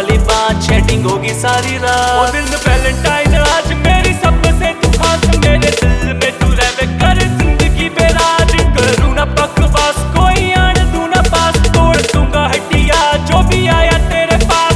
वाली बात, चैटिंग होगी सारी रात। वो दिन वैलेंटाइन आज मेरी सबसे तू खास, मेरे दिल में तू रह कर जिंदगी पे राज। करूँ ना बकवास कोई आन दूँ ना पास, तोड़ दूंगा हड्डियाँ जो भी आया तेरे पास।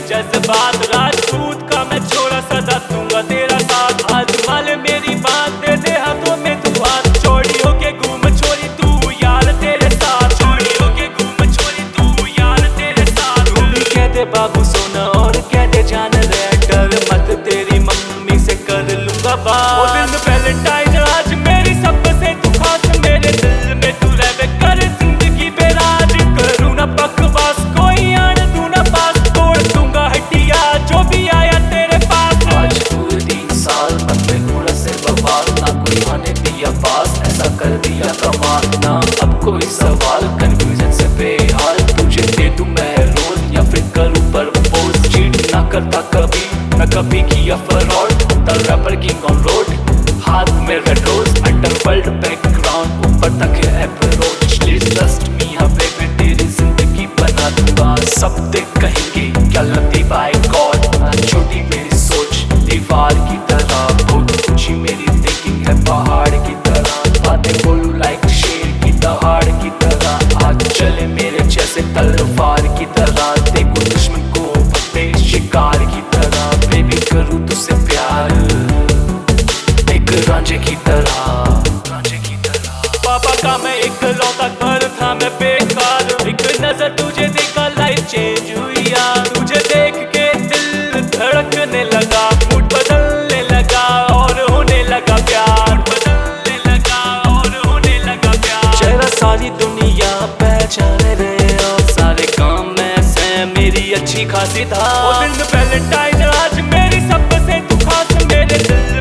जज्बात राजपूत का मैं छोड़ा सदा दूंगा तेरा साथ। आज वाले मेरी बात दे दे हाथों में तू हाथ, छोड़ी होके घूम छोरी तू यार तेरे साथ। छोड़ी होके घूम छोरी तू यार तेरे साथ। तू भी कहते बाबू सोना और कहते जान रे, डर मत तेरी मम्मी से कर लूंगा बात। वो दिन वैलेंटाइन आज मेरी सबसे तू खास, मेरे दिल में तू रह कर जिंदगी पे राज। करूँ ना बकवास कोई आन दूँ ना पास, तोड़ दूंगा हड्डियाँ जो भी आया तेरे पास। आज पूरे 3 साल मन में घोड़ा से बवाल, ना कोई आने दिया पास, ऐसा कर दिया कमाल। ना अब कोई सवाल कंफ्यूजन से बेहाल, तुझे दे दूं मैं रोज या फिर करूं प्रपोज। चीट ना करता कभी न कभी किया fraud, the rapper king on road, हाथ में रेड रोज। अंडरवर्ल्ड बैकग्राउंड ऊपर तक है अप्रोच, प्लीज ट्रस्ट मी हाँ बेबी तेरी जिंदगी बना दूंगा। सब देख कहेंगे क्या लगती बाय गॉड, छोटी मेरी सोच दीवार की तरह, बहुत ऊंची मेरी थिंकिंग है पहाड़ की तरह। बातें बोलूं लाइक शेर की दहाड़ की तरह, आज चले मेरे जैसे तलवार की तरह। देखो दुश्मन को फतेह शिकार की तरह, बेबी करूं तुझसे प्यार एक रांझे की तरह, रांझे की तरह। पापा का मैं इकलौता घर था मैं बेकार, एक नजर तुझे देखा लाइफ चेंज हुई यार। तुझे देख के दिल धड़कने लगा, मूड बदलने लगा और होने लगा प्यार। बदलने लगा और होने लगा प्यार। चेहरा सारी दुनिया पहचाने रे, और सारे काम में से मेरी अच्छी खासी था। वो दिन वैलेंटाइन आज मेरी सबसे तू खास, मेरे दिल